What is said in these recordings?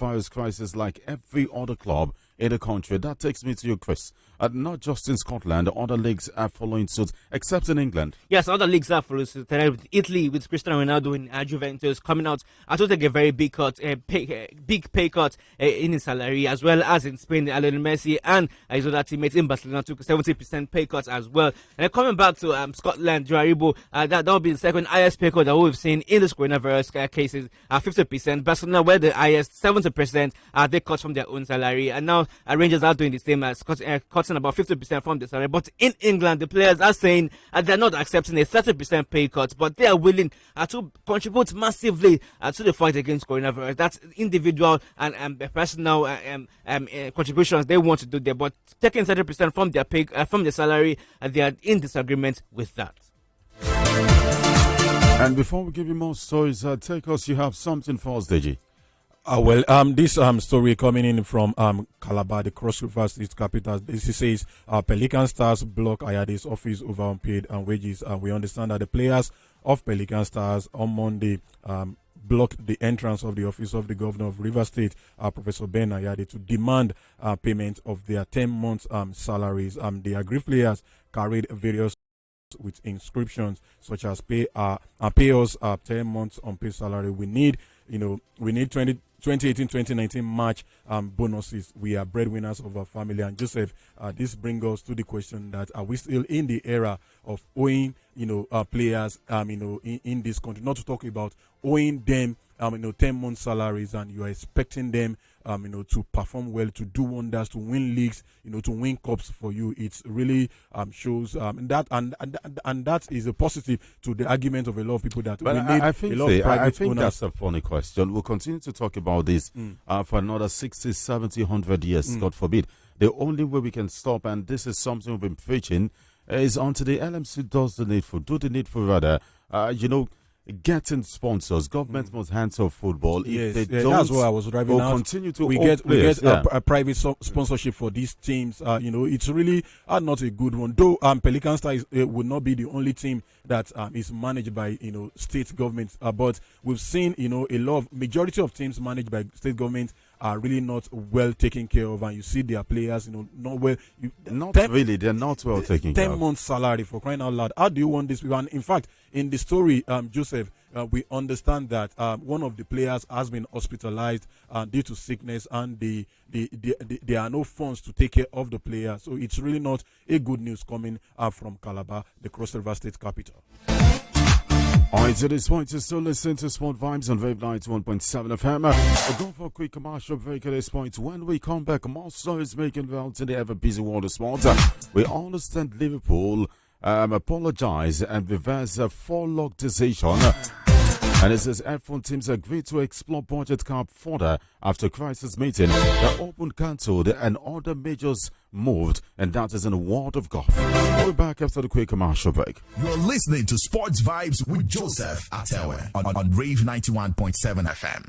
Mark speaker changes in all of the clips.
Speaker 1: coronavirus crisis like every other club in the country. That takes me to you, Chris. Not just in Scotland, other leagues are following suit, except in England.
Speaker 2: Yes, other leagues are following suit. With Italy, with Cristiano Ronaldo in Juventus coming out to take a very big cut, big pay cut in his salary, as well as in Spain, Lionel Messi and his other teammates in Barcelona took 70% pay cuts as well. And coming back to Scotland, Joaribo, that will be the second highest pay cut that we've seen in this coronavirus cases, 50%. Barcelona, where the highest, 70%, they cut from their own salary, and now Rangers are doing the same, cutting about 50% from the salary. But in England, the players are saying they're not accepting a 30% pay cut, but they are willing to contribute massively to the fight against coronavirus. That's individual and personal contributions they want to do there, but taking 30% from their pay, from the salary, they are in disagreement with that.
Speaker 1: And before we give you more stories, take us, you have something for us, Deji.
Speaker 3: This story coming in from Calabar, the Cross River State capital. This says Pelican Stars block Ayade's office over unpaid wages. We understand that the players of Pelican Stars on Monday blocked the entrance of the office of the governor of River State, Professor Ben Ayade, to demand payment of their 10 months salaries. The aggrieved players carried various with inscriptions such as pay us 10 months unpaid salary. We need 2018-2019 March bonuses. We are breadwinners of our family. And Joseph, this brings us to the question that are we still in the era of owing players in this country, not to talk about owing them 10 month salaries, and you are expecting them to perform well, to do wonders, to win leagues, to win cups for you. It really shows that and that is a positive to the argument of a lot of people that
Speaker 1: but
Speaker 3: we need
Speaker 1: I think,
Speaker 3: a lot of private
Speaker 1: I think
Speaker 3: owners.
Speaker 1: that's a funny question. We'll continue to talk about this for another 60, 70, 100 years, God forbid. The only way we can stop, and this is something we've been preaching, is until the LMC does the needful, do the needful rather, getting sponsors. Government must hands off football.
Speaker 3: Yes,
Speaker 1: if they don't,
Speaker 3: that's what I was driving
Speaker 1: we'll
Speaker 3: out.
Speaker 1: continue to
Speaker 3: we get
Speaker 1: yeah.
Speaker 3: a private sponsorship for these teams. It's really not a good one. Though Pelican Star would not be the only team that is managed by state governments. But we've seen a lot of majority of teams managed by state governments are really not well taken care of, and you see their players not well. They're not well taken care of. 10 months salary, for crying out loud. How do you want this? And in fact, in the story, Joseph, we understand that one of the players has been hospitalized due to sickness, and there are no funds to take care of the player. So it's really not a good news coming from Calabar, the Cross River State capital.
Speaker 1: Alright, at this point, you're still listening to Sport Vibes on Wave 91.7 FM. We'll go for a quick commercial break at this point. When we come back, more stories making rounds in the ever-busy world of sport. We understand Liverpool apologize and reverse a 4-lock decision. And it says F1 teams agreed to explore budget cap further after crisis meeting. The Open cancelled and other majors moved, and that is in the world of golf. We'll be back after the quick commercial break.
Speaker 4: You're listening to Sports Vibes with Joseph Atewe on Rave 91.7 FM.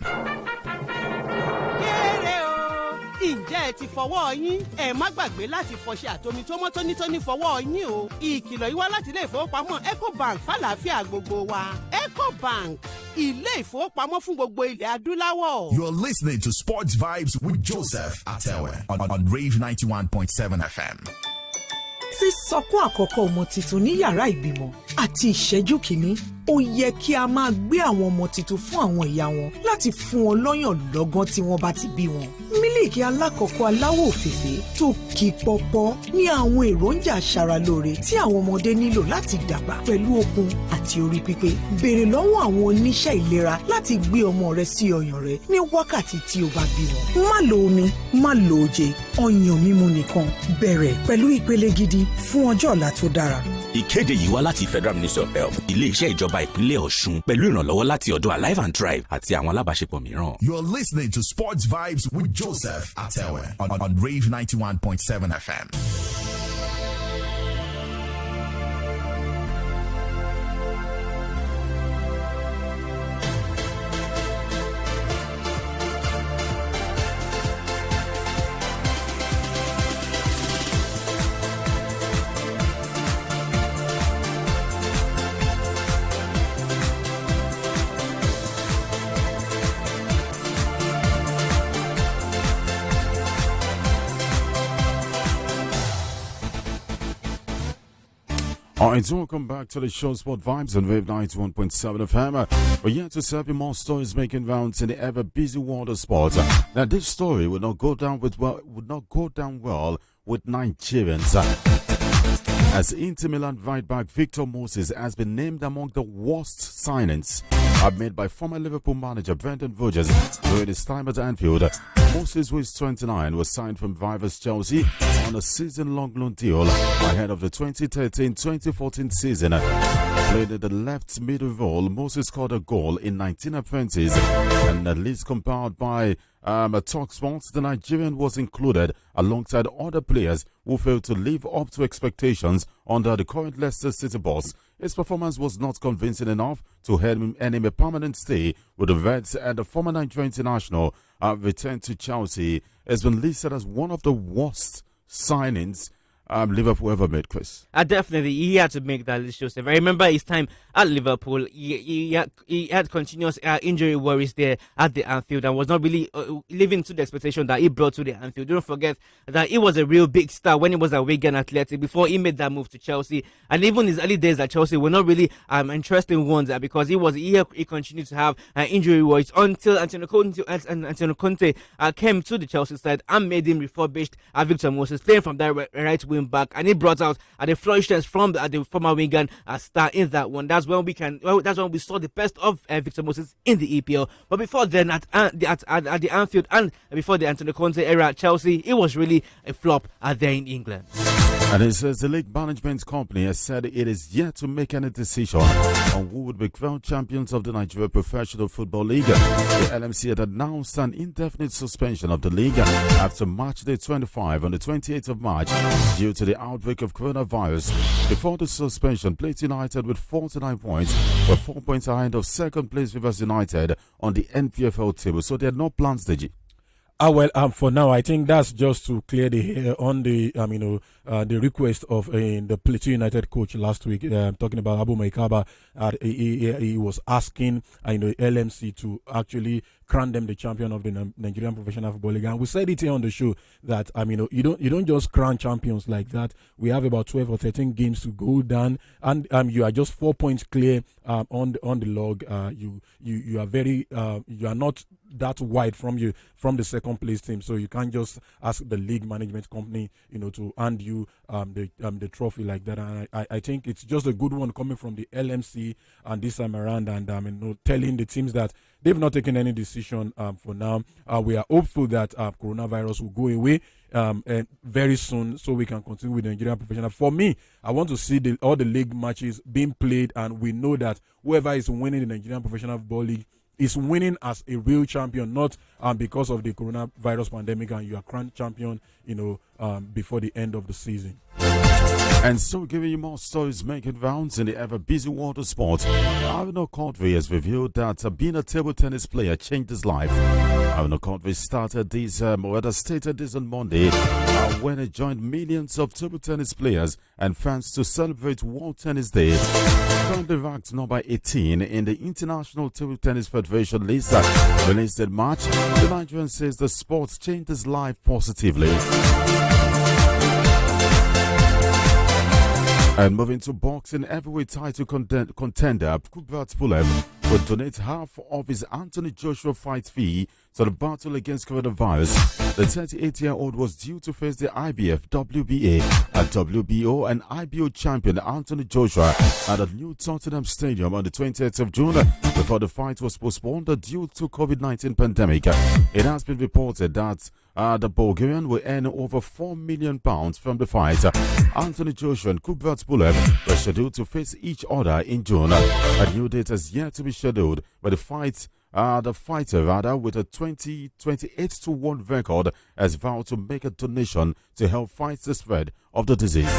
Speaker 5: Ǹjẹ́ ẹ ti fọwọ́ yín? Ẹ má gbàgbé láti fọṣẹ àtomi tó mọ́ tónítóní fọwọ́ yín o. Ìkìlọ̀ yìí wá láti ilé ìfowópamọ́ Ecobank fàlàáfíà gbogbo wa. Ecobank, ilé ìfowópamọ́ fún gbogbo ilẹ̀ adúláwọ̀.
Speaker 4: You're listening to Sports Vibes with Joseph Atewe on Rave 91.7 FM.
Speaker 6: Sísọkún àkọ́kọ́ ọmọ tuntun ní yàrá ìbímọ àti ìṣẹ́jú kìíní ó yẹ kí a máa gbé àwọn ọmọ tuntun fún àwọn ìyá wọn láti fún wọn lọ́yàn lọ́gán tí wọ́n bá ti bí wọn. Mílìkì alákọ̀ọ́kọ́ aláwọ̀ òféèfé tó kì pọ́pọ́ ní àwọn èròjà aṣaralóore tí àwọn ọmọdé nílò láti dàgbà pẹ̀lú okun àti orí pípé. Béèrè lọ́wọ́ àwọn oníṣẹ́ ìlera láti gbé ọmọ rẹ sí ọyàn rẹ ní wákàtí tí o bá bí wọn. Má lo omi, má lo oje, ọyàn mímu nìkan. Bẹ̀rẹ̀ pẹ̀lú ìpele gidi fún ọjọ́ ọ̀la tó dára.
Speaker 7: Ìkéde yìí wá láti Federal Ministry of Health, ilé-iṣẹ́ ìjọba ìpínlẹ̀ Ọ̀ṣun pẹ̀lú ìrànlọ́wọ́ láti ọ̀dọ̀ Alive and Thrive àti àwọn alábàáṣepọ̀ mìíràn.
Speaker 4: You're listening to Sports Vibes with Joseph Atewe on Rave 91.7 FM.
Speaker 1: Alright, so welcome back to the show Sport Vibes on Wave 91.7 FM. We're here to serve you more stories making rounds in the ever busy world of sports. Now, this story would not go down well with Nigerians. As Inter Milan right back Victor Moses has been named among the worst signings made by former Liverpool manager Brendan Rodgers during his time at Anfield. Moses, who is 29, was signed from rivals Chelsea on a season-long loan deal ahead of the 2013-2014 season. Played in the left middle role, Moses scored a goal in 19 appearances, and at least compiled by TalkSport, the Nigerian was included alongside other players who failed to live up to expectations under the current Leicester City boss. His performance was not convincing enough to earn him a permanent stay with the Reds, and the former Nigerian international returned to Chelsea. Has been listed as one of the worst signings Liverpool ever made, Chris.
Speaker 2: Definitely, he had to make that list, Joseph. I remember his time at Liverpool. He had continuous injury worries there at the Anfield and was not really living to the expectation that he brought to the Anfield. Don't forget that he was a real big star when he was at Wigan Athletic before he made that move to Chelsea. And even his early days at Chelsea were not really interesting ones because he continued to have injury worries until Antonio Conte came to the Chelsea side and made him refurbished Victor Moses, playing from that right wing back, and he brought out the flourishness from the former Wigan star in that one. That's when we saw the best of Victor Moses in the EPL. But before then, at the Anfield and before the Antonio Conte era at Chelsea, it was really a flop there in England.
Speaker 1: And it says the league management company has said it is yet to make any decision on who would be crowned champions of the Nigeria Professional Football League. The LMC had announced an indefinite suspension of the league after match day 25 on the 28th of March due to the outbreak of coronavirus. Before the suspension, Plate United with 49 points were 4 points ahead of second place Rivers United on the NPFL table. So they had no plans, Deji.
Speaker 3: For now, I think that's just to clear the air on the the request of the Plateau United coach last week, talking about Abu Maikaba. He was asking LMC to actually crown them the champion of the Nigerian Professional Football League, and we said it here on the show that you don't just crown champions like that. We have about 12 or 13 games to go down, and you are just 4 points clear on the log. You are very you are not that wide from the second place team, so you can't just ask the league management company to hand you the trophy like that. And I think it's just a good one coming from the LMC and this time around, and telling the teams that they've not taken any decision for now. We are hopeful that coronavirus will go away very soon, so we can continue with the Nigerian Professional. For me, I want to see all the league matches being played, and we know that whoever is winning the Nigerian Professional Football League is winning as a real champion, not because of the coronavirus pandemic, and you are crowned champion before the end of the season.
Speaker 1: And so, giving you more stories making rounds in the ever busy world of sports, Arno Cordray has revealed that being a table tennis player changed his life. Arno Cordray stated this on Monday when he joined millions of table tennis players and fans to celebrate World Tennis Day. Currently ranked number 18 in the International Table Tennis Federation list released in March, the Nigerian says the sport changed his life positively. And moving to boxing, heavyweight title contender Kubrat Pulev will donate half of his Anthony Joshua fight fee to the battle against coronavirus. The 38-year-old was due to face the IBF, WBA, and WBO and IBO champion Anthony Joshua at the New Tottenham Stadium on the 28th of June before the fight was postponed due to COVID-19 pandemic. It has been reported that the Bulgarian will earn over £4 million from the fight. Anthony Joshua and Kubrat Pulev were scheduled to face each other in June. A new date has yet to be scheduled, but the fighter with a 28-1 record has vowed to make a donation to help fight the spread of the disease.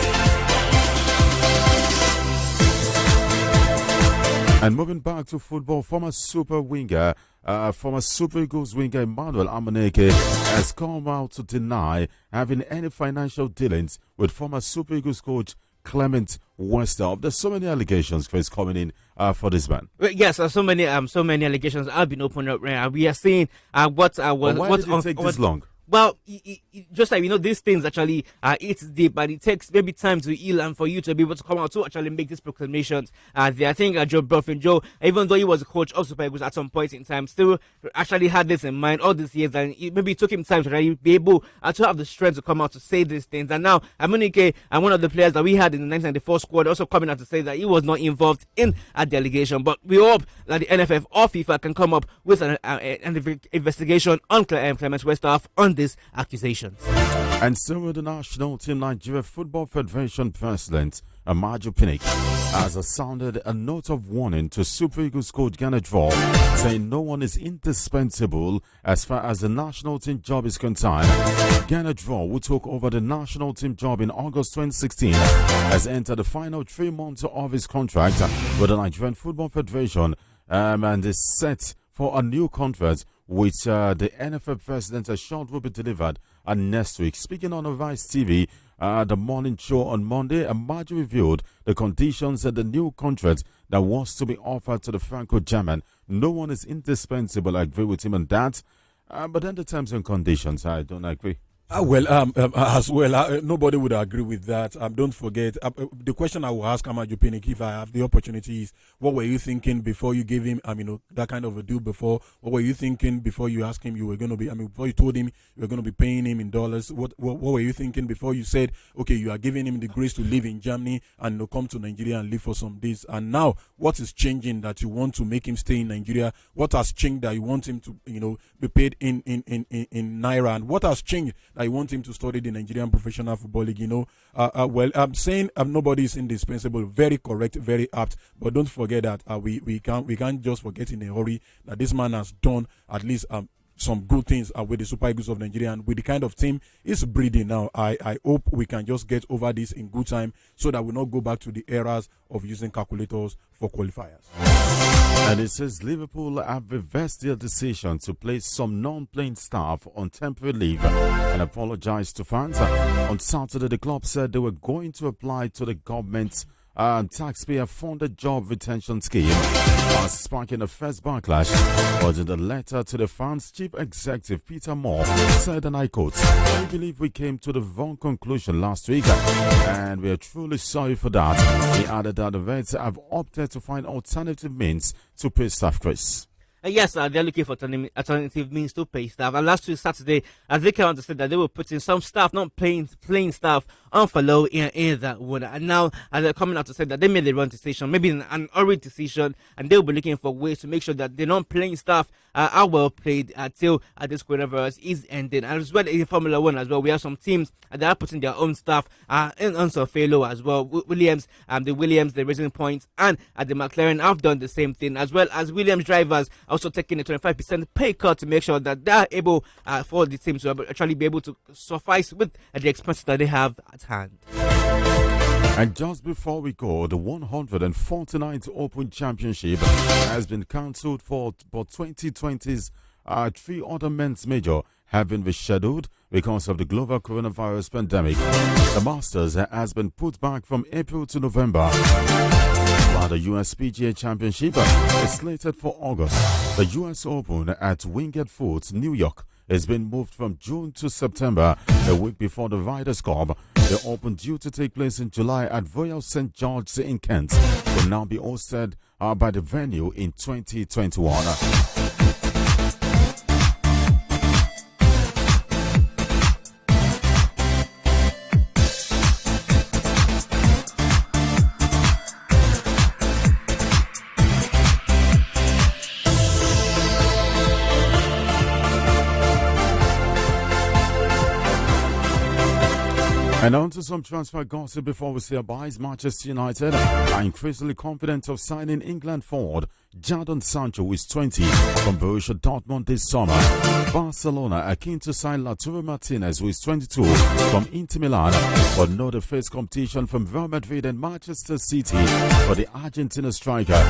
Speaker 1: And moving back to football, former Super Eagles winger Emmanuel Amuneke has come out to deny having any financial dealings with former Super Eagles coach Clement Westhoff. There's so many allegations, Chris, coming in for this man.
Speaker 2: Yes, so many allegations have been opened up. We are seeing
Speaker 1: why did it take this long?
Speaker 2: Well, just like these things actually it's deep, and it takes maybe time to heal and for you to be able to come out to actually make these proclamations. I think Joe, even though he was a coach of Super Eagles at some point in time, still actually had this in mind all these years, and maybe it took him time to really be able to have the strength to come out to say these things. And now, Amunike, and one of the players that we had in the 1994 squad, also coming out to say that he was not involved in a delegation. But we hope that the NFF or FIFA can come up with an investigation on Clement Westhoff on these accusations.
Speaker 1: And so with the national team, Nigeria Football Federation President Amaju Pinnick has sounded a note of warning to Super Eagles coach Ghana Draw, saying no one is indispensable as far as the national team job is concerned. Ghana Draw, who took over the national team job in August 2016, has entered the final 3 months of his contract with the Nigerian Football Federation and is set for a new contract which the NFF president assured will be delivered next week. Speaking on Vice TV, the morning show on Monday, Amaju revealed the conditions of the new contract that was to be offered to the Franco-German. No one is indispensable. I agree with him on that. But then the terms and conditions, I don't agree.
Speaker 3: Nobody would agree with that. Don't forget, the question I will ask Amaju Pinnick if I have the opportunity is, what were you thinking before you gave him, that kind of a deal before? What were you thinking before you asked him you were going to be, before you told him you were going to be paying him in dollars? What were you thinking before you said, okay, you are giving him the grace to live in Germany and come to Nigeria and live for some days? And now, what is changing that you want to make him stay in Nigeria? What has changed that you want him to, be paid in Naira? And what has changed that you want him to study the Nigerian Professional Football League? I'm saying nobody is indispensable. Very correct, very apt. But don't forget that we can't just forget in a hurry that this man has done at least some good things with the Super Eagles of Nigeria, and with the kind of team is breeding now. I hope we can just get over this in good time so that we not go back to the eras of using calculators for qualifiers.
Speaker 1: And it says Liverpool have reversed their decision to place some non-playing staff on temporary leave and apologized to fans. On Saturday, the club said they were going to apply to the government's taxpayer-funded job retention scheme, sparking a first backlash. But in the letter to the fans, Chief Executive Peter Moore said, and I quote, "I believe we came to the wrong conclusion last week, and we are truly sorry for that." He added that the Reds have opted to find alternative means to pay staff, Chris.
Speaker 2: Yes, they're looking for alternative means to pay staff. And last week, Saturday, they came out to say that they were putting some staff, not playing staff, on follow in that one. And now they're coming out to say that they made the wrong decision, maybe an hurried decision, and they'll be looking for ways to make sure that they're not playing staff are well played until this coronavirus is ending. And as well in Formula 1 as well, we have some teams that are putting their own staff on some furlough as well. The Williams, the Racing Points, and the McLaren have done the same thing, as well as Williams drivers also taking a 25% pay cut to make sure that they are able for the team to actually be able to suffice with the expenses that they have at hand.
Speaker 1: And just before we go, the 149th Open Championship has been cancelled for 2020's 3 other men's major have been rescheduled because of the global coronavirus pandemic. The Masters has been put back from April to November, while the US PGA Championship is slated for August. The US Open at Wingate Foods, New York, has been moved from June to September, a week before the Ryder Cup. The Open, due to take place in July at Royal St. George's in Kent, will now be hosted by the venue in 2021. And on to some transfer gossip before we say bye. Manchester United are increasingly confident of signing England forward Jadon Sancho, who is 20, from Borussia Dortmund this summer. Barcelona are keen to sign Lautaro Martinez, who is 22, from Inter Milan, but know the face competition from Real Madrid and Manchester City for the Argentina striker.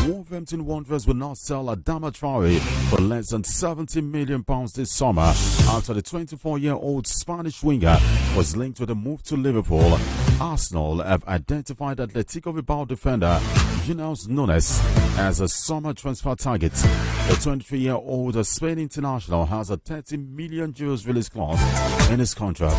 Speaker 1: Wolverhampton Wanderers will not sell Adama Traore for less than £70 million this summer after the 24-year-old Spanish winger was linked with a move to Liverpool. Arsenal have identified Atletico Bilbao defender Jonas Nunes as a summer transfer target. The 23-year-old Spain international has a 30 million euros release clause in his contract.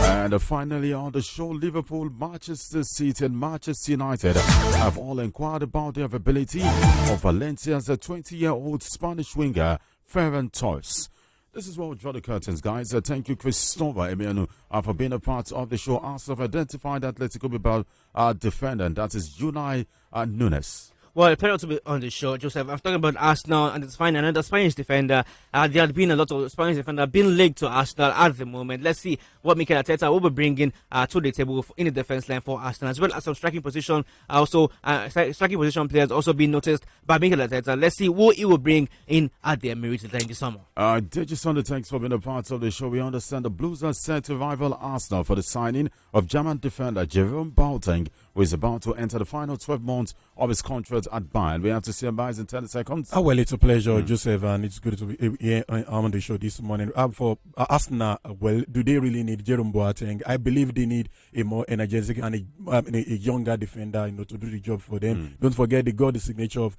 Speaker 1: And finally on the show, Liverpool, Manchester City and Manchester United have all inquired about the availability of Valencia's 20-year-old Spanish winger Ferran Torres. This is where we draw the curtains, guys. Thank you, Christopher Emiliano, for being a part of the show. Arsenal have identified Atletico Bilbao defender, and that is Unai Nunes.
Speaker 2: Well, a pleasure to be on the show, Joseph. I'm talking about Arsenal, and it's fine. Another Spanish defender. There have been a lot of Spanish defenders being linked to Arsenal at the moment. Let's see what Mikel Arteta will be bringing to the table in the defense line for Arsenal, as well as some striking position. Striking position players also being noticed by Mikel Arteta. Let's see what he will bring in at the Emirates in the summer.
Speaker 1: Deji, thanks for being a part of the show. We understand the Blues are set to rival Arsenal for the signing of German defender Jerome Boateng, who is about to enter the final 12 months of his contract at Bayern. We have to see him by in 10 seconds.
Speaker 3: Well, it's a pleasure, Joseph, and it's good to be here on the show this morning. For Arsenal, well, do they really need Jerome Boateng? I believe they need a more energetic and a younger defender, to do the job for them. Don't forget they got the signature of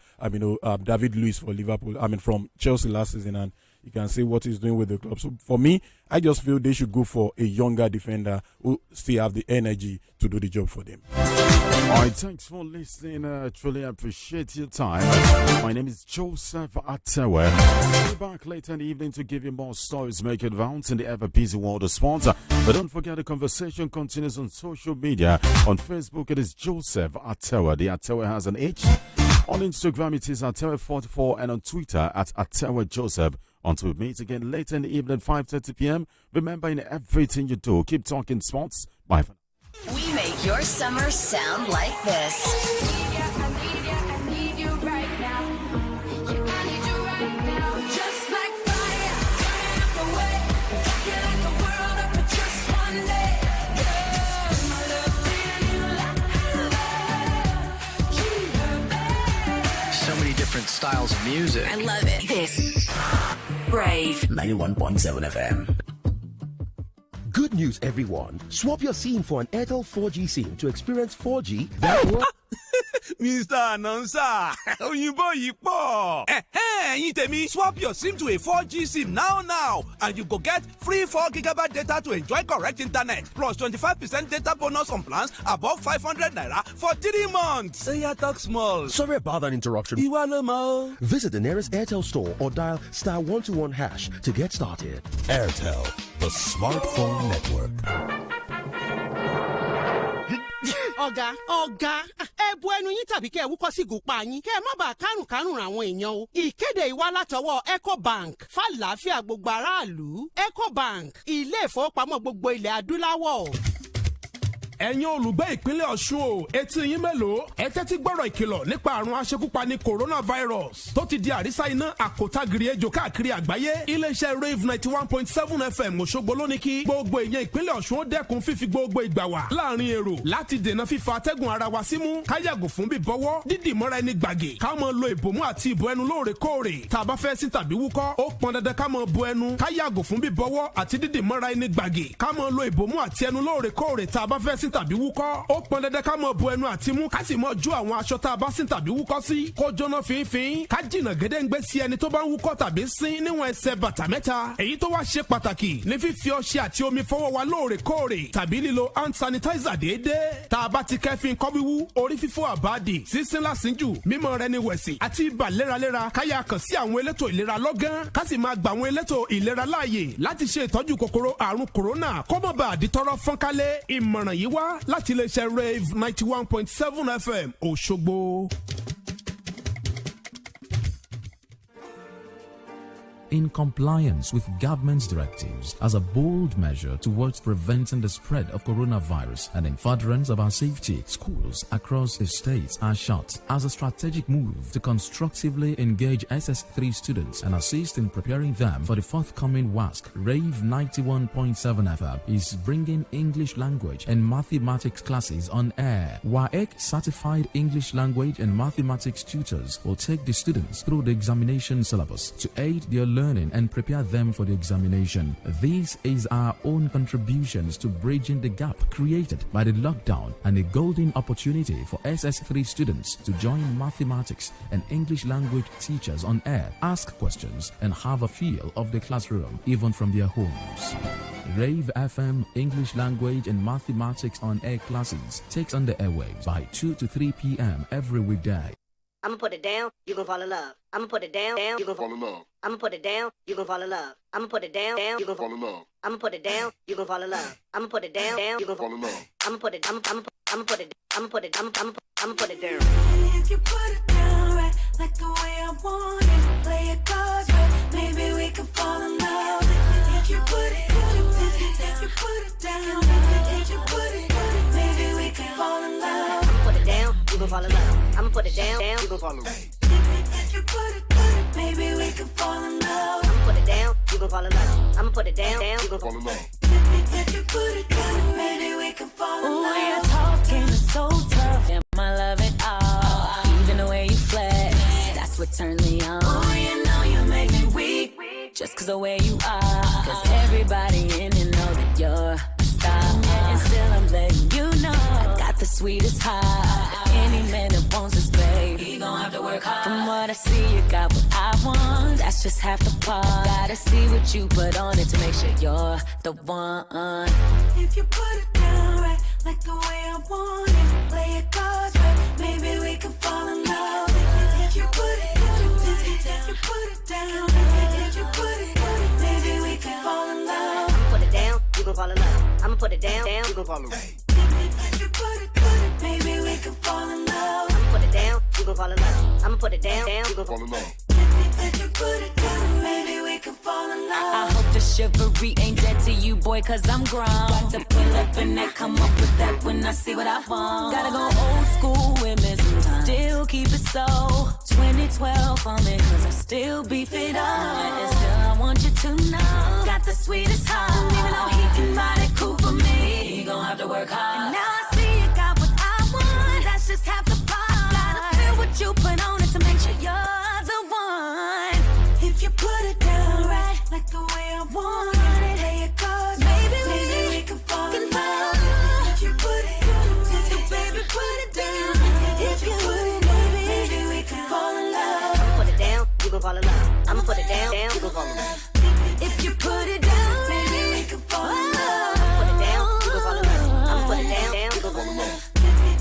Speaker 3: David Luiz for Liverpool. From Chelsea last season, and you can see what he's doing with the club. So for me, I just feel they should go for a younger defender who still have the energy to do the job for them.
Speaker 1: All right, thanks for listening. Truly appreciate your time. My name is Joseph Atewe. I'll be back later in the evening to give you more stories making rounds in the ever-busy world of sports. But don't forget the conversation continues on social media. On Facebook, it is Joseph Atewe. The Atewe has an H. On Instagram, it is Atewe44, and on Twitter at Atewe Joseph. Until we meet again later in the evening, 5:30 p.m. Remember, in everything you do, keep talking sports. Bye for now.
Speaker 8: We make your summer sound like this.
Speaker 9: I need you right now. I need you right now. Just like fire, burning up the way. If I like the world up for just one day. My love to you,
Speaker 10: so many different styles of music.
Speaker 8: I love it. This Brave
Speaker 10: 91.7 FM.
Speaker 11: Good news, everyone. Swap your SIM for an Airtel 4G SIM to experience 4G that works.
Speaker 12: Mr. Announcer, Oyinbo Yipo. You tell me swap your SIM to a 4G SIM now, and you go get free 4GB data to enjoy correct internet, plus 25% data bonus on plans above 500 naira for 3 months. Say ya talk small.
Speaker 11: Sorry about that interruption. Visit the nearest Airtel store or dial *121# to get started.
Speaker 4: Airtel, the smartphone network.
Speaker 5: ọ̀gá ẹ bu ẹnu yín tàbí kẹ́ ẹ wúkọ́ sí gùpá yín kẹ́ ẹ má bàa kárùn àwọn èèyàn o. ìkéde ìwá látọwọ́ Ecobank fàlàáfíà gbogbo aráàlú. Ecobank ilé ìfowópamọ́ gbogbo ilẹ̀ adúláwọ̀.
Speaker 12: ẹ̀yin olùgbé ìpínlẹ̀ Ọ̀ṣun o, etí yín mélòó ẹ tẹ́tí gbọ́rọ̀ ìkìlọ̀ nípa àrùn aṣekúpani coronavirus tó ti di àrísá iná àkótágiri ejò káàkiri àgbáyé. iléeṣẹ́ Rave 91.7 FM Òṣogbo ló ní kí gbogbo èèyàn ìpínlẹ̀ Ọ̀ṣun ó dẹ́kun fífi gbogbo ìgbà wà láàrin èrò láti dènà fífa atẹ́gùn ara wa símú, ká yàgò fún bíbọwọ́, dídì mọ́ra ẹni gbàgè, ká máa lo ìbòmú àti ìbò ẹnu lóòrèkóòrè. tá a bá fẹ́ sín tàbí wúkọ́ ó pọn dandan ká máa bo ẹnu, ká yàgò fún bíbọwọ́ àti dídì mọ́ra ẹni gbàgè, ká máa lo ìbòmú àti ẹnu lóòrèkóòrè tá a bá fẹ́ sín tàbí wúkọ́ ó pọn dandan ká máa bo ẹnu àti mú, ká sì máa jó àwọn aṣọ tá a bá sín tàbí wúkọ́ sí kó jóná fínfín, ká jìnnà gédéǹgbé sí ẹni tó bá ń wúkọ́ tàbí sín níwọ̀n ẹsẹ̀ bàtà mẹ́ta. èyí tó wá ṣe pàtàkì ní fífi ọṣẹ àti omi fọwọ́ wa lóòrèkóòrè tàbí lílo hand sanitizer déédéé. tá a bá ti kẹ́fín kọ́wíwú, orí fífọ́ àbáàdì, sísín lásìnjù, mímọ́ rẹ ni wẹ̀sì àti ibà léraléra, káyà kàn sí àwọn elétò ìlera lọ́gán, ká sì máa gba àwọn elétò ìlera láàyè láti ṣe ìtọ́jú kòkòrò àrùn kòrónà kó má bàa di tọ́rọ́ fọ́nkálé. ìmọ̀ràn yìí wá láti iléeṣẹ́ Rave 91.7 FM Òṣogbo.
Speaker 13: In compliance with government's directives as a bold measure towards preventing the spread of coronavirus and in furtherance of our safety, schools across the states are shut. As a strategic move to constructively engage SS3 students and assist in preparing them for the forthcoming WASC, Rave 91.7 FM is bringing English language and mathematics classes on air. WAEC certified English language and mathematics tutors will take the students through the examination syllabus to aid their learning learning and prepare them for the examination. This is our own contributions to bridging the gap created by the lockdown and a golden opportunity for SS3 students to join mathematics and English language teachers on air, ask questions, and have a feel of the classroom even from their homes. Rave FM English language and mathematics on air classes takes on the airwaves by 2 to 3 p.m. every weekday.
Speaker 14: I'ma put it down, you gon' fall in love. I'ma put it down, you gon' fall in love. I'ma put it down, you gon' fall in love. I'ma put it down, you gon' fall in love. I'ma put it down, you gon' fall in love. I'ma put it down, you gon' fall in love. I'ma put it down. If
Speaker 9: you put it down right, like the way I want it, play it cards right, maybe we can fall in love. If you put it down, if you put it down, if you put it down, maybe we can fall in love.
Speaker 14: I'ma put it down, you gon' fall in love. I'ma put it down, you gon' fall in love.
Speaker 9: If you put it down, maybe we can fall in love.
Speaker 14: I'ma put it down, you gon' fall in love. I'ma put it down, you gon' fall in love.
Speaker 9: If you put it down, maybe we can fall in love. Ooh, your talking is so tough, and I love it all. Even the way you flex, that's what turns me on. Ooh, you know you make me weak, just cause the way you are. Cause everybody in here know that you're a star. And still I'm letting you know I got the sweetest heart. Any man that wants this, babe, he gon' have to work hard. From what I see, you got what I want. That's just half the part. Gotta see what you put on it to make sure you're the one. If you put it down right, like the way I want it, play it cards right, maybe we can fall in love. If you put it down, if you put it down, if you put it down, maybe we can fall in love.
Speaker 14: I'ma put it down, you gon' fall in love. I'ma put it down, you gon' fall in love.
Speaker 9: If you put it, maybe we can fall in love.
Speaker 14: I'ma put it down, you gon' fall in love. I'ma put it down, you gon' fall in love.
Speaker 9: If you put it down, maybe we can fall in love. I hope the chivalry ain't dead to you, boy, cause I'm grown. Got to pull up and that, come up with that when I see what I want. Gotta go old school with me sometimes. Still keep it so 2012 for me, cause I still beef it up. And still I want you to know, got the sweetest heart. Even though he can ride it cool for me, he gon' have to work hard. And now I see you got what I want, that's just half the part. I gotta feel what you put on it to make sure you're the one. If you put it down right, like the way I want it, play it cards, maybe we can fall in love. If you put it down, so baby put it down. If you put it down, maybe we can fall in love.
Speaker 14: I'ma put it down, you gon' fall in love. I'ma put it down, you gon' fall in love.
Speaker 9: If you put it down, maybe we can fall in love.
Speaker 14: Put it down, you gon' fall in love. I'ma put it down, you gon' fall in love.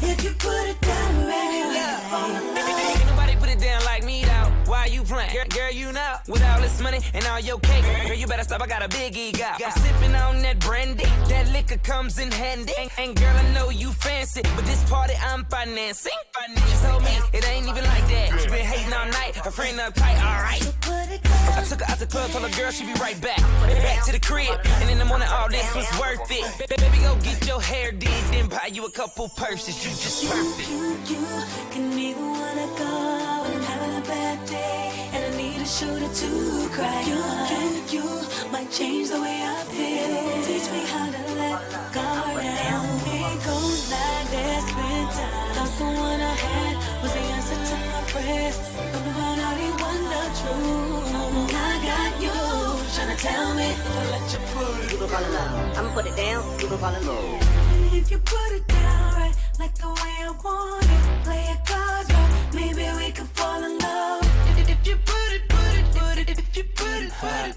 Speaker 9: If you put it down, maybe we can fall in love.
Speaker 15: Ain't nobody put it down like me though. Why you playing? Girl, you know, with all this money and all your cake, girl, you better stop. I got a big ego. I'm sipping on that brandy. That liquor comes in handy. And girl, I know you fancy, but this party I'm financing. She told me it ain't even like that. She been hating all night. Her friend uptight. All right. I took her out the club, told her girl she be right back. Back to the crib, and in the morning all this was worth it. Baby, go get your hair did, then buy you a couple purses. You just perfect.
Speaker 9: You can be the one I call when I'm having a bad day and I need a shoulder to cry on. You might change the way I feel. Teach me how to let go down. Ain't gon' lie, there's been time. Lost the one I had was the answer to my prayers. But about all they wonder true. I got you tryna tell me to let you put it.
Speaker 14: You gon' fall in love. I'ma put it down, you gon' fall in love.
Speaker 9: If you put it down right, like the way I want it, play it cards right, maybe we can fall in love. If you put it, if you put it,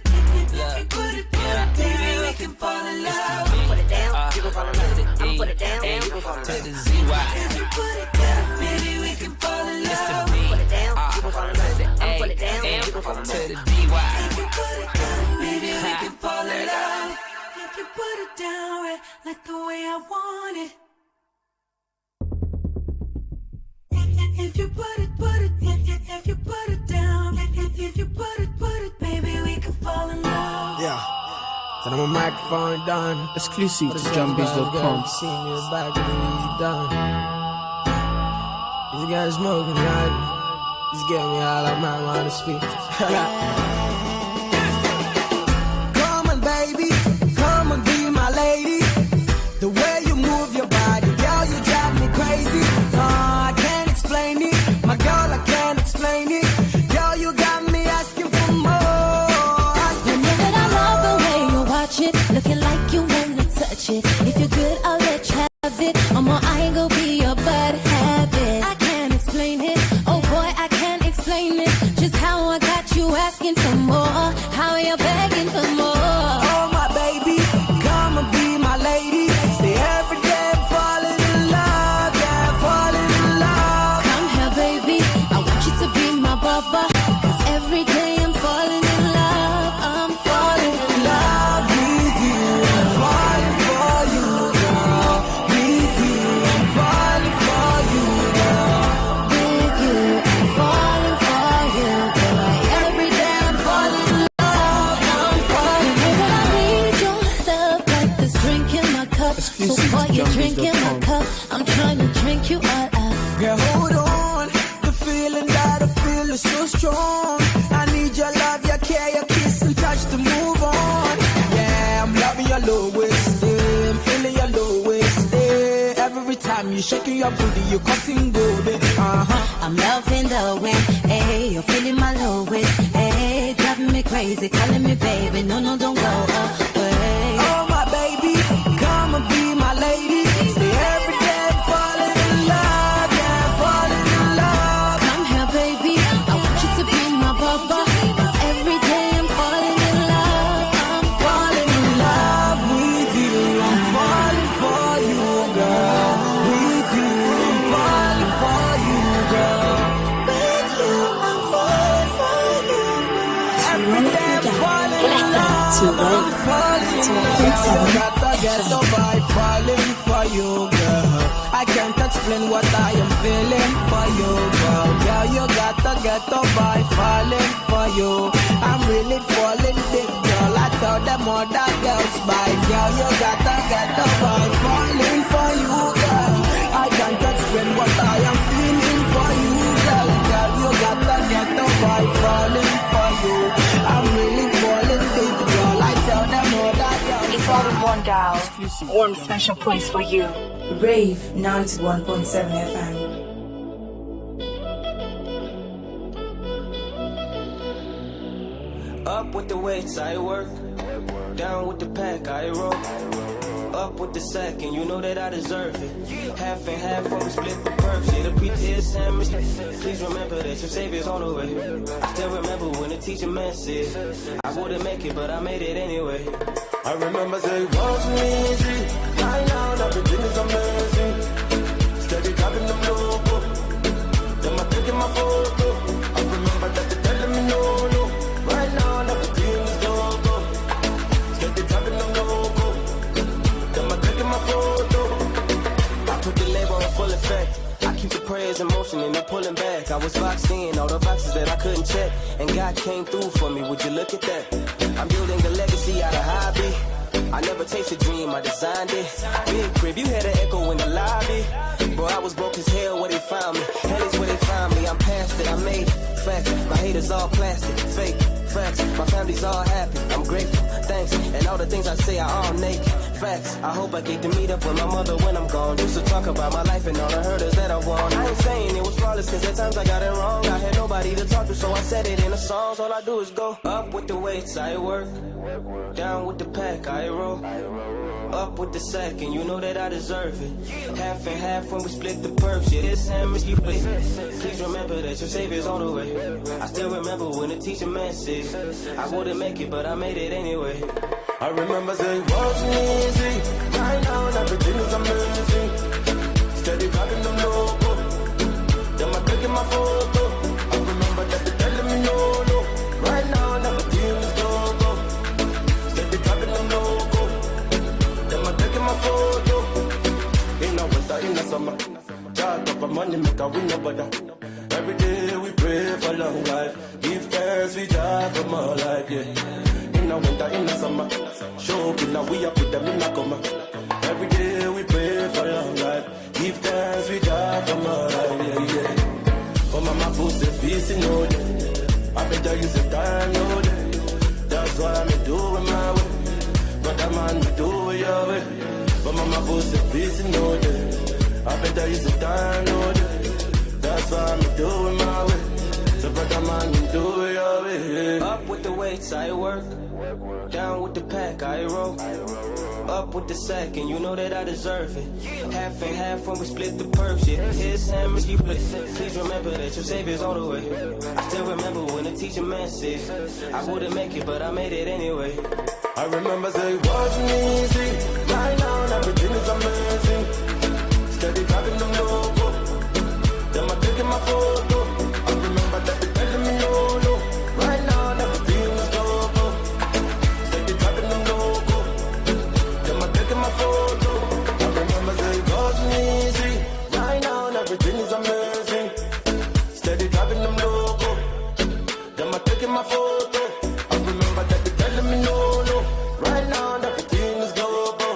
Speaker 9: maybe we can fall in love.
Speaker 14: I'ma put it down, you gon' fall in love. I'ma put it down, you gon' fall in love.
Speaker 15: To the ZY.
Speaker 9: If you put it down, maybe we can fall in love.
Speaker 14: Put it down, you gon' fall in love. I'ma put it down, you gon' fall in love.
Speaker 15: To the DY.
Speaker 9: If you put it down, maybe we can fall in love. If you put it down right, like the way I want it. If you put it, if you put it down, if you put it, maybe we can fall in love.
Speaker 16: Yeah. So I'm a microphone done.
Speaker 17: Exclusive to JohnBiz.com.
Speaker 16: See me back when you done. These guys smoking, man. Just get me all of my want to speak. Come on, baby. Come and be my lady. The way you move your body, girl, you drive me crazy. I can't explain it. My girl, I can't explain it. Girl, you got me asking for more.
Speaker 17: Exclusive
Speaker 18: So while
Speaker 17: to
Speaker 18: you're drinking my
Speaker 17: Jumbase.com.
Speaker 18: cup, I'm trying to drink you all up.
Speaker 16: Girl, hold on. The feeling that I feel is so strong. I need your love, your care, your kiss and touch to move on. Yeah, I'm loving your low waist. I'm feeling your low waist. Every time you shaking your booty, you causing good.
Speaker 18: I'm loving the way, hey, you're feeling my lowest, hey, driving me crazy, calling me baby, no, don't go away.
Speaker 16: Oh my baby, come and be my lady. Stay every day falling in love, yeah, falling in love.
Speaker 18: Come here, baby, I want you to be my bubba, 'cause every day I'm falling in love. I'm
Speaker 16: falling in love with you. I'm falling for you, girl. With you, I'm falling for you, girl. With you, I'm falling for you. Every day I'm falling in love. I'm falling in love. Gotta get the vibe, falling for you, girl. I can't explain what I am feeling for you, girl. Girl, you gotta get the vibe, falling for you. I'm really falling deep, girl. I tell them other girls bye, girl. You gotta get the vibe, falling for you, girl. I can't explain what I am feeling for you, girl. Girl, you gotta get the vibe, falling for you. I'm really falling deep, girl. I tell them other girls.
Speaker 19: It's all in one dial. One special place for you. Rave 91.7 FM.
Speaker 15: Up with the weights, I work. Down with the pack, I roll. Up with the sack, and you know that I deserve it. Half and half when we split the perks. Yeah, the PTS sandwich. Please remember that your savior's on the way. I still remember when the teacher man said I wouldn't make it, but I made it anyway.
Speaker 20: I remember saying, wasn't easy. Right now, everything is amazing. Steady dropping them local. Them are taking my photo. I remember that they're telling me no. Right now, everything is go. Steady dropping them local. Them are taking my photo.
Speaker 15: I put the label in full effect. I keep the prayers in motion and they're pulling back. I was boxed in, all the boxes that I couldn't check. And God came through for me, would you look at that? I'm building a legacy out of hobby. I never chased a dream, I designed it. Big crib, you had an echo in the lobby. Bro, I was broke as hell where they found me. Hell is where they found me, I'm past it, I made it. Facts, my haters all plastic, fake. Facts, my family's all happy, I'm grateful, thanks. And all the things I say are all naked. Facts, I hope I get to meet up with my mother when I'm gone. Just to talk about my life and all the hurdles that I won. I ain't saying it was flawless, cause at times I got it wrong. I had nobody to talk to, so I said it in the songs. All I do is go up with the weights, I work. Down with the pack, I roll. Up with the sack, and you know that I deserve it. Half and half when we split the perks. Yeah, this time is you play. Please remember that your savior's on the way. I still remember when the teacher man said I wouldn't make it, but I made it anyway.
Speaker 20: I remember saying, wasn't easy. Right now, everything is amazing. Steady dropping them local. Them are taking my photo. I remember that they're telling me no. Right now, everything is go. Steady dropping them local. Them are taking my photo. In the winter, in the summer. Chart up a money, make a win brother. Every day we pray for long life. Give thanks, we die for more life, yeah. In the winter, in the summer. Show up now we up with them in the coma. Every day we pray for long life. Give thanks, we die for more life, yeah. For mama pussy peace, no day. I better use the time, no day. That's why I'm doing my way. Brother man, we do it your way. For mama pussy peace, no day. I better use the time, no day. That's why I'm doing my way. So brother man, you do it your way.
Speaker 15: Up with the weights, I work. Down with the pack, I roll. Up with the sack, and you know that I deserve it. Half and half when we split the perks. Yeah, his hand is you play. Please remember that your savior's on the way. I still remember when the teacher man said I wouldn't make it, but I made it anyway.
Speaker 20: I remember saying, wasn't easy. Right now, everything is amazing. Steady dropping them local. Them are taking my photo. I remember that they're telling me no. Right now, everything is go. Steady dropping them local. Them are taking my photo. I remember saying, wasn't easy. Right now, everything is amazing. Steady dropping them local. Them are taking my photo. I remember that they're telling me no. Right now, everything is global.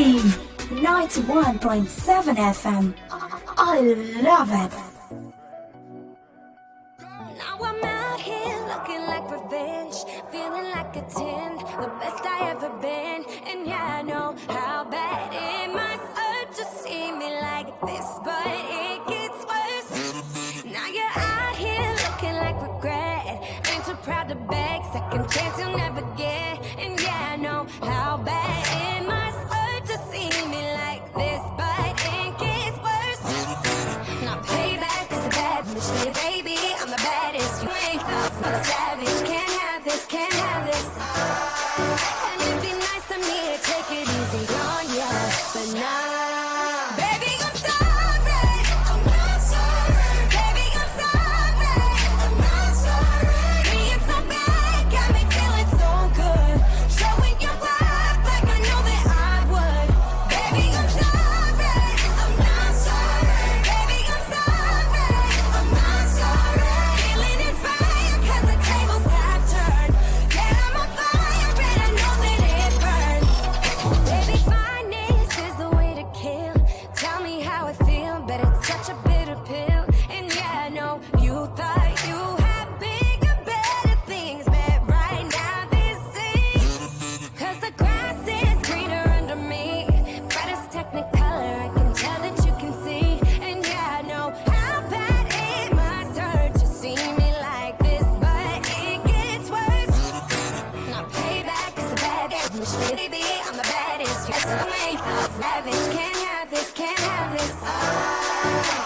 Speaker 19: Rave 91.7 FM. I love it.
Speaker 9: Now I'm out here looking like revenge, feeling like a 10, the best I ever been. And yeah, I know how bad it must hurt to see me like this, but it gets worse. Now you're out here looking like regret, ain't too proud to beg, second chance you'll never get. And yeah, I know how bad it must hurt to see me like this, but it gets worse. Now payback is a bad mission, baby, I'm the baddest. You ain't up for the savage, can't have this, can't have this. And it'd be nice of me to take it easy on ya, but nah. Baby, I'm sorry, I'm not sorry. Baby, I'm sorry, I'm not sorry. Being so bad got me feeling so good, showing your worth like I know that I would. Baby, I'm sorry, I'm not sorry. Baby, I'm sorry, I'm not sorry. Feeling inspired 'cause the tables have turned. Yeah, I'm on fire and I know that it burns. Baby, finance is the way to kill. Tell me how it feel, but it's such a bitter pill. And yeah, I know you thought you had bigger, better things, but right now this is 'cause the grass is greener under me. Brightest technicolor, I can tell that you can see. And yeah, I know how bad it must hurt to see me like this, but it gets worse. Now payback is a bad mission, baby, I'm the baddest. Yes, I ain't savage, can't have this, can't have this.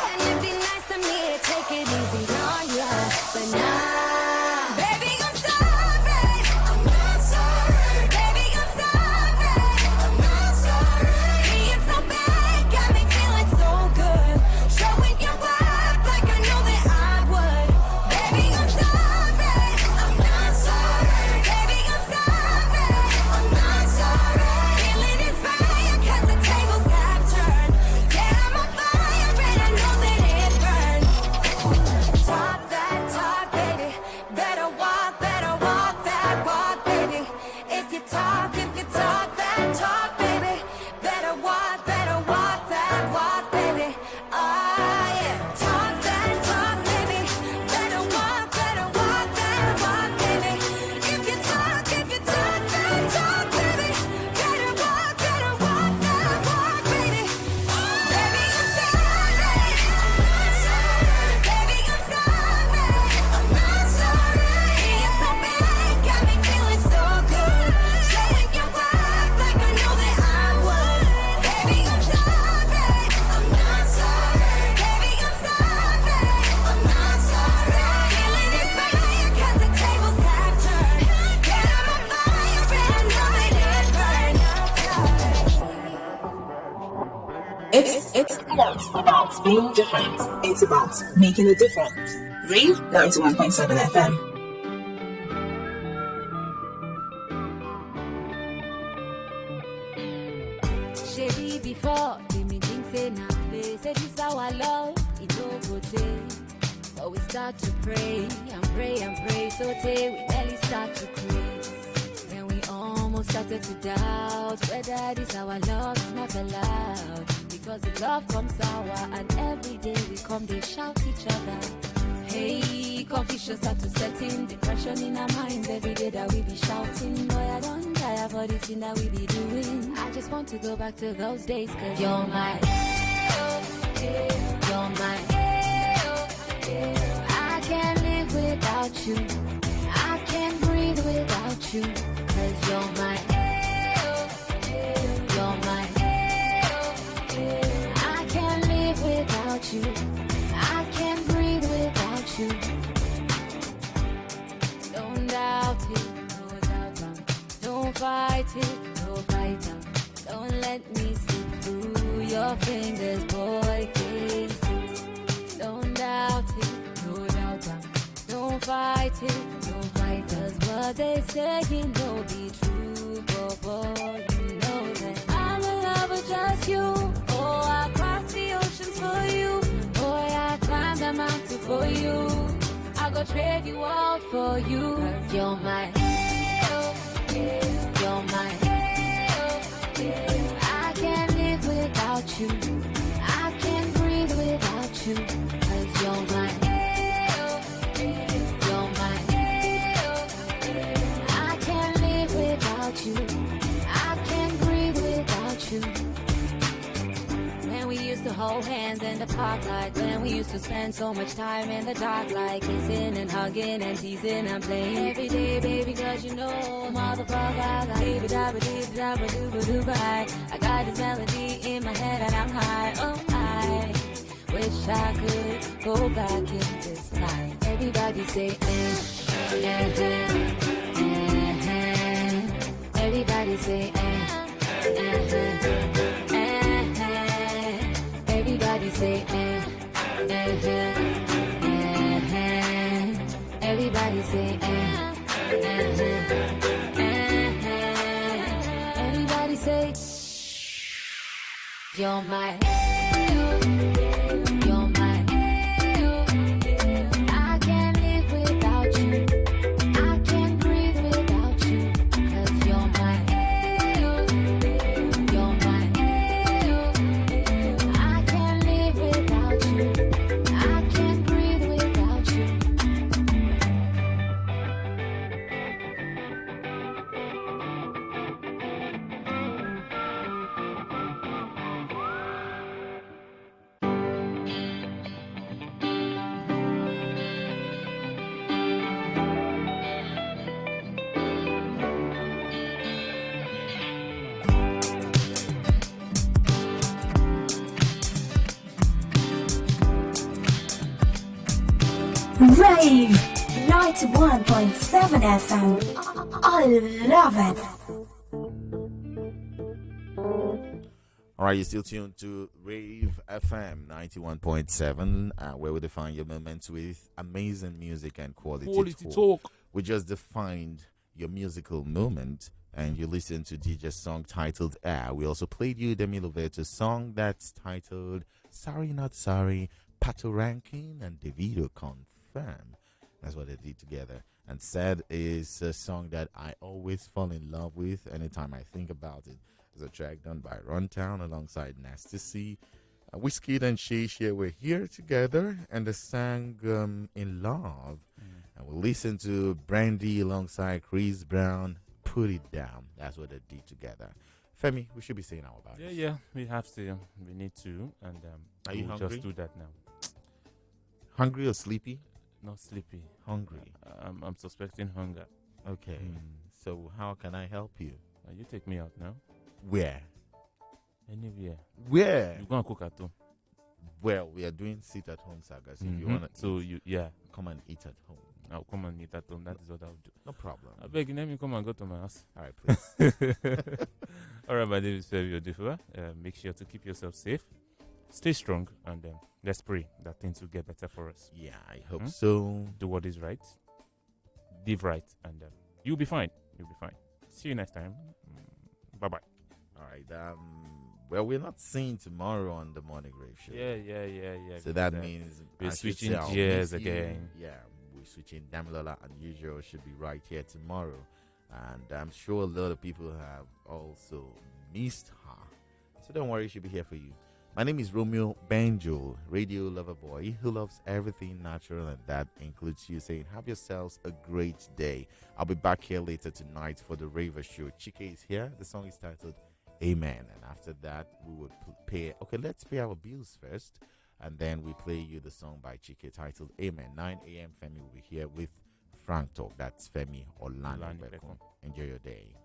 Speaker 9: And it'd be nice of me to take it easy on ya, but nah. Baby, I'm sorry, I'm not sorry. Baby, I'm sorry, I'm not sorry. Being so bad got me feeling so good, showing your worth like I know that I would. Baby, I'm sorry, I'm not sorry. Baby, I'm sorry, I'm not sorry. Feeling inspired 'cause the tables have turned. Yeah, I'm on fire and I know that it burns. Talk that talk, baby. Better walk that walk, baby. If you talk that talk, baby. Better walk that walk, baby. Oh yeah. Talk that talk, baby. Better walk that walk, baby. If you talk that talk, baby. Better walk that walk, baby. Baby, I'm sorry, I'm not sorry. Baby, I'm sorry, I'm not sorry. Being so bad got me feeling so good, showing your worth like I know that I would. Baby, I'm sorry, I'm not sorry. Baby, I'm sorry, I'm not sorry. Feeling inspired 'cause the tables have turned. Yeah, I'm on fire and I know that it burns.
Speaker 6: It's not about being different. It's about making a difference. Rave 91.7 FM.
Speaker 9: Shady before, they me think say na play. Say this our love, it no go take. But we start to pray and pray and pray. So tay we barely start to craze. Then we almost started to doubt whether this our love is not allowed. Because the love comes sour and every day we come they shout each other. Hey, confusion start to set in, depression in our minds every day that we be shouting. Boy, I don't tire for this thing that we be doing. I just want to go back to those days, 'cause you're my, you're my, I can't live without you. I can't breathe without you. 'Cause you're my, you're my, I can't live without you. I can't breathe without you. Don't doubt it, no doubt it. Don't fight it, no fight it. Don't let me slip through your fingers, boy, face it. Don't doubt it, no doubt it. Don't fight it, no fight it. 'Cause what they say, you know, be true, but boy, you know that I'm in love with just you. Oh, I cross the oceans for you. Boy, I climb the mountain for you. I go trade you all for you. 'Cause you're my, you're my, I can't
Speaker 18: talk like when we used to spend so much time in the dark, like kissing and hugging and teasing and playing every day, baby, cause you know, motherfucker, I got I got this melody in my head and I'm high. Oh, I wish I could go back in this time. Everybody say, everybody say, everybody say, everybody say, everybody say, you're my, you're my, I can't live without you, I can't breathe without you, 'cause you're my, you're my, I can't live without you, I can't breathe without you.
Speaker 19: Rave 91.7 FM. I love it.
Speaker 1: All right, you're still tuned to Rave FM 91.7, where we define your moments with amazing music and quality talk. We just defined your musical moment, and you listened to DJ's song titled Air. We also played you Demi Lovato's song that's titled Sorry Not Sorry, Pato Rankin and Davido Confirm. That's what they did together. And Sad is a song that I always fall in love with anytime I think about it. It's a track done by Runtown alongside Nasty C. Wizkid and Shay were here together and they sang In Love. And we'll listen to Brandy alongside Chris Brown, Put It Down. That's what they did together. Femi, we should be saying our about it.
Speaker 21: Yeah, we have to. We need to. And
Speaker 1: are you
Speaker 21: we'll
Speaker 1: hungry?
Speaker 21: just do that now.
Speaker 1: Hungry or sleepy?
Speaker 21: Not sleepy.
Speaker 1: Hungry.
Speaker 21: I'm suspecting hunger.
Speaker 1: Okay. So how can I help you?
Speaker 21: You take me out now.
Speaker 1: Where?
Speaker 21: Anywhere.
Speaker 1: Where?
Speaker 21: You go and cook at home.
Speaker 1: Well, we are doing sit at home sagas. If you want to come and eat at home.
Speaker 21: I'll come and eat at home. That is what I'll do.
Speaker 1: No problem.
Speaker 21: I beg you, let me come and go to my house.
Speaker 1: All right, please.
Speaker 21: All right, my name is Fabio Differ. Make sure to keep yourself safe. Stay strong, and let's pray that things will get better for us.
Speaker 1: Yeah, I hope so.
Speaker 21: Do what is right. Live right, and you'll be fine. You'll be fine. See you next time. Bye-bye.
Speaker 1: All right. Well, we're not seeing tomorrow on the Morning Rave Show.
Speaker 21: Yeah.
Speaker 1: So that means
Speaker 21: we're switching gears again.
Speaker 1: Yeah, we're switching. Damilola Unusual should be right here tomorrow. And I'm sure a lot of people have also missed her. So don't worry, she'll be here for you. My name is Romeo Banjo, radio lover boy who loves everything natural, and that includes you saying, have yourselves a great day. I'll be back here later tonight for the Raver Show. Chike is here. The song is titled Amen. And after that, we would let's pay our bills first. And then we play you the song by Chike titled Amen. 9 a.m. Femi will be here with Frank Talk. That's Femi Olani. Enjoy your day.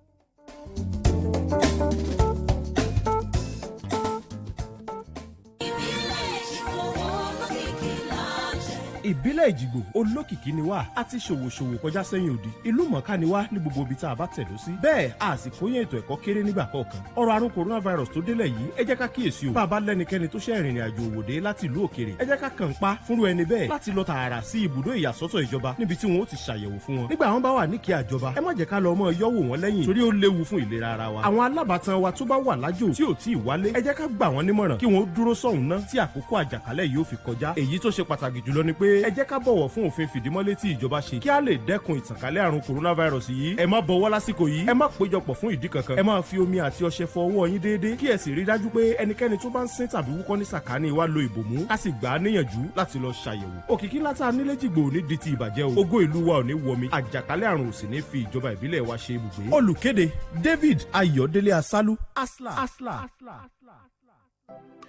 Speaker 22: ìbílẹ̀ ìjìgbò olókìkí ni wá a ti ṣòwò kọjá sẹ́yìn òdì ìlú mọ̀ọ́ká ni wá ní gbogbo ibi tá a bá tẹ̀dó sí bẹ́ẹ̀ a sì kóyè ètò ẹ̀kọ́ kéré nígbà kọ̀ọ̀kan ọ̀rọ̀ àrùn coronavirus tó délẹ̀ yìí ẹ jẹ́ ká kíyèsí o bá a bá lẹ́nikẹ́ni tó ṣe ìrìn àjò òwòdé láti ìlú òkèrè ẹ jẹ́ ká kàn pa fúnru ẹni bẹ́ẹ̀ láti lọ tààrà sí ibùdó ìyàsọ́tọ̀ ìjọba níbi tí wọn ó ti ṣàyẹ̀wò fún wọn nígbà wọn bá wà níkẹ́ àjọba ẹ má jẹ́ ká lọ mọ́ yọ́wò wọn lẹ́yìn torí ó léwu fún ìlera ara wa àwọn alábàtàn wa tó bá wà lájò tí ò tí ì wálé ẹ jẹ́ ká gbà wọ́n nímọ̀ràn kí wọ́n dúró sọ́hùn ná tí àkókò àjàkálẹ̀ yóò fi kọjá èyí tó ṣe pàtàkì jùlọ ni pé ẹ jẹ́ ká bọ̀wọ̀ fún òfin fìdímọ́lé tí ìjọba ṣe kí a lè dẹ́kun ìtànkálẹ̀ àrùn coronavirus yìí ẹ má bọwọ́ lásìkò yìí ẹ má péjọpọ̀ fún ìdí kankan ẹ máa fi omi àti ọṣẹ fọ ọwọ́ yín déédéé kí ẹ sì rí dájú pé ẹnikẹ́ni tó bá ń sín tàbí wúkọ́ ní sàkání wa lo ìbòmú ká sì gbà á níyànjú láti lọ ṣàyẹ̀wò òkìkí ńlá tá a nílé jìgbò ò ní di ti ìbàjẹ́ o ògo ìlú wa ò ní wọmi àjàkálẹ̀ àrùn ò sì ní fi ìjọba ìbílẹ̀ wa ṣe ibùgbé. Olùkéde David Ayọ̀délé Asálú Asla.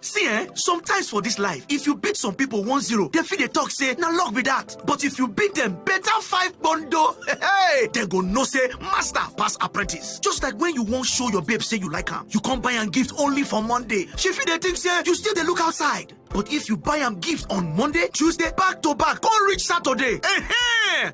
Speaker 2: See, sometimes for this life, if you beat some people 1-0, they feel they talk say, now luck be that. But if you beat them better 5 bondo, hey, they go no say, master pass apprentice. Just like when you won't show your babe say you like her, you can't buy and gift only for Monday. She feel they think say, you still they look outside. But if you buy am gift on Monday, Tuesday, back to back, come reach Saturday,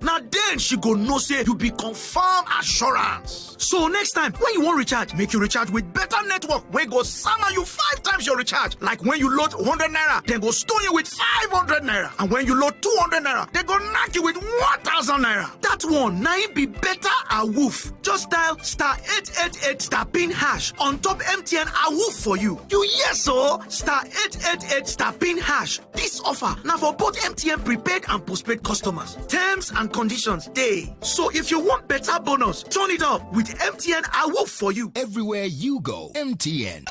Speaker 2: now then she go know say you be confirm assurance. So next time, when you want recharge, make you recharge with better network, where go summon you 5 times your recharge. Like when you load 100 naira, then go stone you with 500 naira. And when you load 200 naira, they go knock you with 1,000 naira. That one, now it be better a woof. Just dial *888 star pin hash on top MTN a woof for you. You yes so *888 star pin hash. This offer now for both MTN prepaid and postpaid customers. Terms and conditions dey. So if you want better bonus, turn it up with MTN a woof for you.
Speaker 4: Everywhere you go, MTN.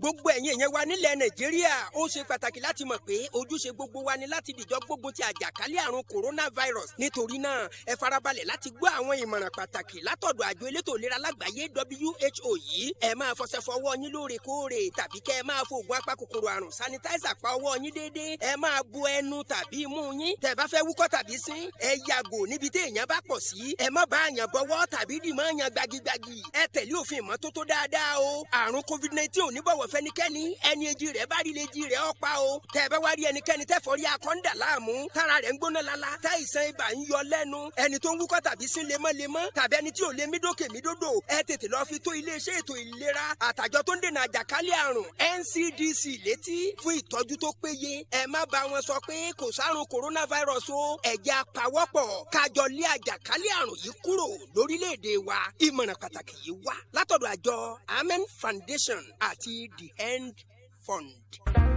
Speaker 7: gbogbo ẹ̀yin èèyàn wa nílẹ̀ nàìjíríà ó ṣe pàtàkì láti mọ̀ pé ojúṣe gbogbo wa ni láti dìjọ gbógun ti àjàkálẹ̀ àrùn coronavirus. Nítorí náà ẹ farabalẹ̀ láti gbọ́ àwọn ìmọ̀ràn pàtàkì látọ̀dọ̀ àjọ elétò ìlera lágbàáyé WHO yìí. Ẹ máa fọṣẹ fọwọ́ yín lóòrèkóòrè tàbí kẹ́ ẹ máa fòògùn apakòkòrò àrùn sanitizer pa ọwọ́ yín déédéé. Ẹ máa bo ẹnu tàbí imú yín. Tẹ́ bá fẹ́ wúkọ́ tàbí sín, ẹ yàgò níbi tí èèyàn bá pọ̀ sí. Ẹ má bá àyàn bọwọ́ tàbí dì mọ́ àyàn gbagigbagi. Ẹ tẹ̀lé òfin ìmọ́tótó dáadáa o. Àrùn COVID-19 ò ní bọ̀wọ̀ fẹ́nikẹ́ni, ẹni èjì rẹ̀ bá rí lèjì rẹ̀ ọ̀pá o. Tẹ́ bá wá rí ẹnikẹ́ni tẹ́fọ̀rí akọ́ńdà láàmú, tára rẹ̀ ń gbóná lala, táìsàn ibà ń yọ lẹ́nu, ẹni tó ń wúkọ́ tàbí sín lemọ́lemọ́, tàbí ẹni tí ò lè mí dókè mí dódò, ẹ tètè lọ fi tó iléeṣẹ́ ètò ìlera àtàjọ tó ń dènà àjàkálẹ̀ àrùn NCDC létí fún ìtọ́jú tó péye. Ẹ má bá wọn sọ pé kò sárùn coronavirus o. Ẹ jẹ́ àpawọ́pọ̀ kájọ lé àjàkálẹ̀ àrùn yìí kúrò lórílẹ̀‐èdè wa. Ìmọ̀ràn pàtàkì yìí wá látọ̀dọ̀ àjọ Amen Foundation àti The End Fund.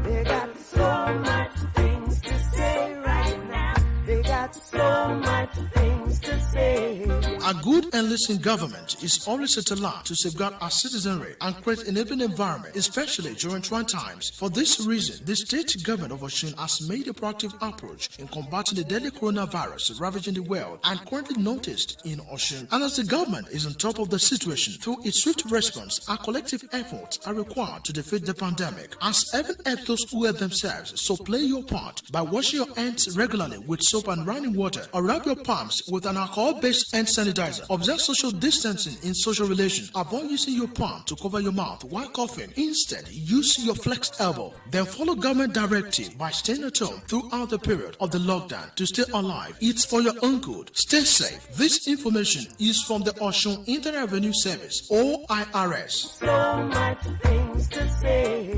Speaker 9: They got so much things to say right now. They got so much things to say.
Speaker 23: A good and listening government is always set aloft to safeguard our citizenry and create an enabling environment, especially during trying times. For this reason, the state government of Osun has made a proactive approach in combating the deadly coronavirus ravaging the world and currently noticed in Osun. And as the government is on top of the situation, through its swift response, our collective efforts are required to defeat the pandemic. As heaven help those who help themselves, so play your part by washing your hands regularly with soap and running water, or rub your palms with an alcohol-based hand sanitizer. Observe social distancing in social relations. Avoid using your palm to cover your mouth while coughing. Instead, use your flexed elbow. Then follow government directive by staying at home throughout the period of the lockdown to stay alive. It's for your own good. Stay safe. This information is from the Osun Internal Revenue Service, OIRS.
Speaker 9: So much things to say.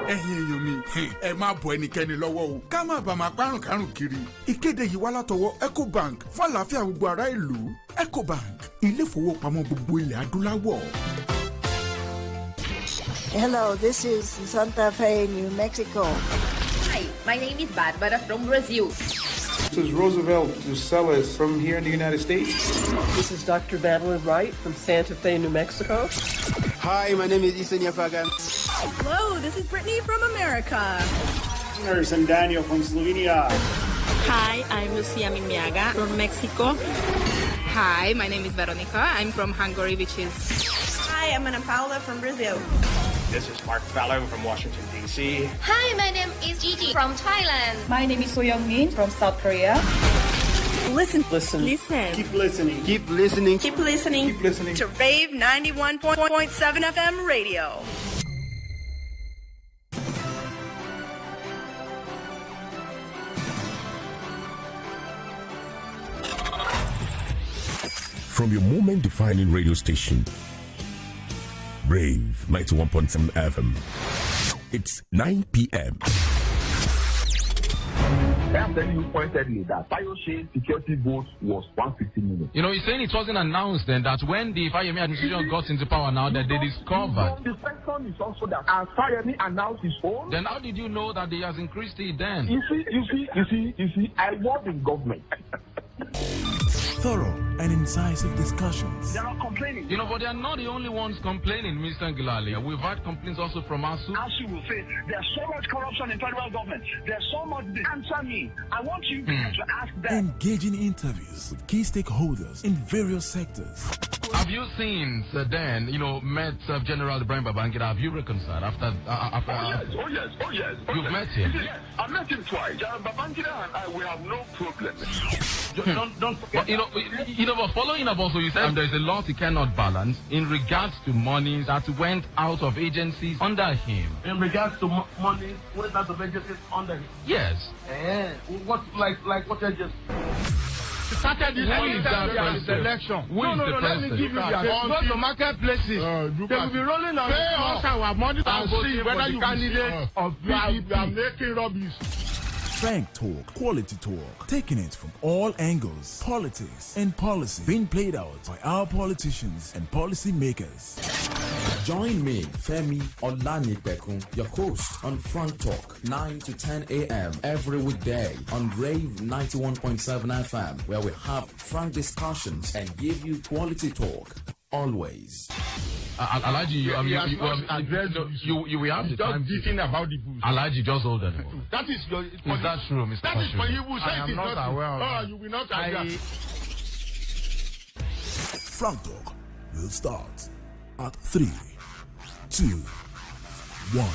Speaker 24: ẹ̀yin èèyàn mi ẹ má bọ ẹnikẹ́ni lọ́wọ́ o ká má bàa máa párùn kárùn kiri. Ìkéde yìí wá látọwọ́ Ecobank fún àlàáfíà gbogbo ará ìlú. Ecobank, ilé ìfowópamọ́ gbogbo ilẹ̀ adúláwọ̀.
Speaker 25: Hello, this is Santa Fe, New Mexico.
Speaker 26: Hi, my name is Barbara from Brazil.
Speaker 27: This is Roosevelt Ducelis from here in the United States.
Speaker 28: This is Dr. Madeline Wright from Santa Fe, New Mexico.
Speaker 29: Hi, my name is Isenia Fagan.
Speaker 30: Hello, this is Brittany from America.
Speaker 27: I'm Daniel from Slovenia.
Speaker 30: Hi, I'm Lucia Mimiaga from Mexico.
Speaker 31: Hi, my name is Veronica. I'm from Hungary, which is...
Speaker 30: Hi, I'm Ana Paula from Brazil.
Speaker 32: This is Mark Fallon from Washington, D.C.
Speaker 33: Hi, my name is Gigi from Thailand.
Speaker 30: My name is Soyoung Min from South Korea. Listen.
Speaker 27: Keep listening.
Speaker 30: Keep listening to Rave 91.7 FM radio.
Speaker 34: From your moment-defining radio station, Rave 91.7 FM. It's 9 p.m.
Speaker 35: I'm telling you pointedly that Fayoshe security vote was 150 million.
Speaker 36: You know, he's saying it wasn't announced then that when the Fayemi administration got into power now that they discovered.
Speaker 35: The question is also that as Fayemi announced his own.
Speaker 36: Then how did you know that he has increased it then?
Speaker 35: You see, I was in government.
Speaker 4: thorough and incisive discussions.
Speaker 35: They're not complaining.
Speaker 36: You know, but they are not the only ones complaining, Mr. Ngilali. We've had complaints also from ASU.
Speaker 35: ASU will say there's so much corruption in federal government. There's so much. Answer me. I want you to ask them.
Speaker 4: Engaging interviews with key stakeholders in various sectors.
Speaker 36: Have you seen then, met General Ibrahim Babangida? Have you reconciled after?
Speaker 35: Oh yes.
Speaker 36: You've met him?
Speaker 35: Yes, I met him twice. Babangida and I, we have no problem. Don't forget.
Speaker 36: But following up also, you said there's a lot he cannot balance in regards to money that went out of agencies under him.
Speaker 35: In regards to money, went out of agencies under him.
Speaker 36: Yes.
Speaker 35: What what agency?
Speaker 36: Started this
Speaker 35: election.
Speaker 36: Who is the
Speaker 35: let me give you the go to marketplaces. They will be rolling on us our money and see whether you candidate of PDP. You are making rubbish.
Speaker 4: Frank Talk, quality talk, taking it from all angles, politics and policy being played out by our politicians and policy makers.
Speaker 3: Join me, Femi Olanipekun, your host on Frank Talk, 9 to 10 a.m. every weekday on Rave 91.7 FM, where we have frank discussions and give you quality talk. Always.
Speaker 36: Alaji, you will have the time.
Speaker 35: Just beating about the bush.
Speaker 36: Alaji, just hold on.
Speaker 35: That is your.
Speaker 36: Is that true, Mr.
Speaker 35: That is for you who say
Speaker 36: I am
Speaker 35: it is
Speaker 36: not
Speaker 35: not
Speaker 36: aware of
Speaker 35: true.
Speaker 36: that.
Speaker 35: You will not agree.
Speaker 4: Frank Talk will start at 3, 2, 1.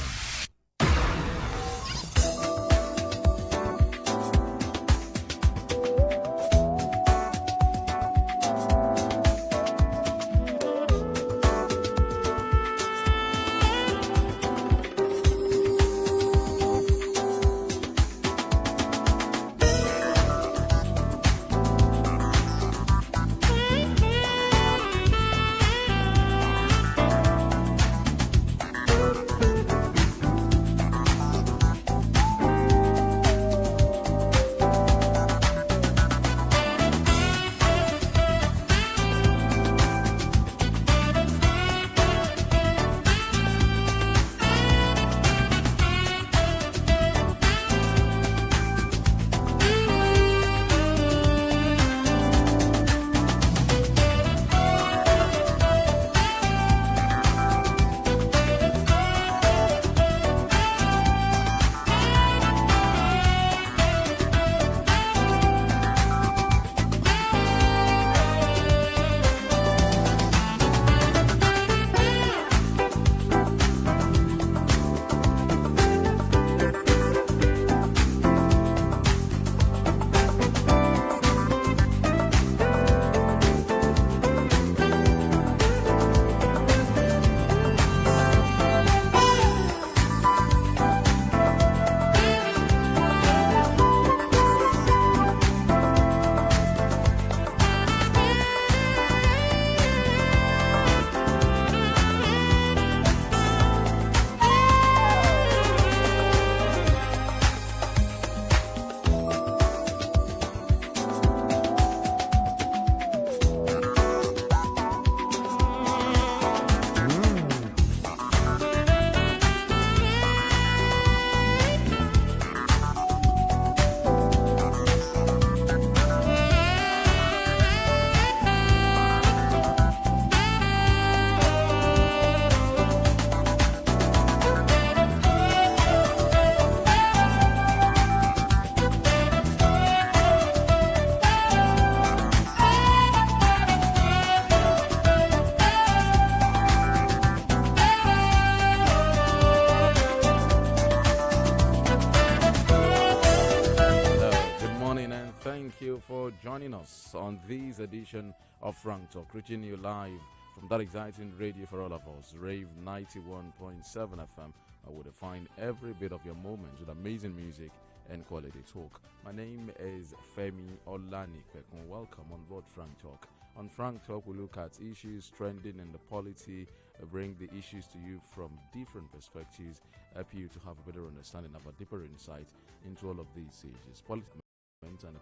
Speaker 1: joining us on this edition of Frank Talk, reaching you live from that exciting radio for all of us, Rave 91.7 FM. I would find every bit of your moment with amazing music and quality talk. My name is Femi Olanipekun. Welcome on board Frank Talk. On Frank Talk, we look at issues trending in the polity, bring the issues to you from different perspectives, help you to have a better understanding, have a deeper insight into all of these issues, politics and the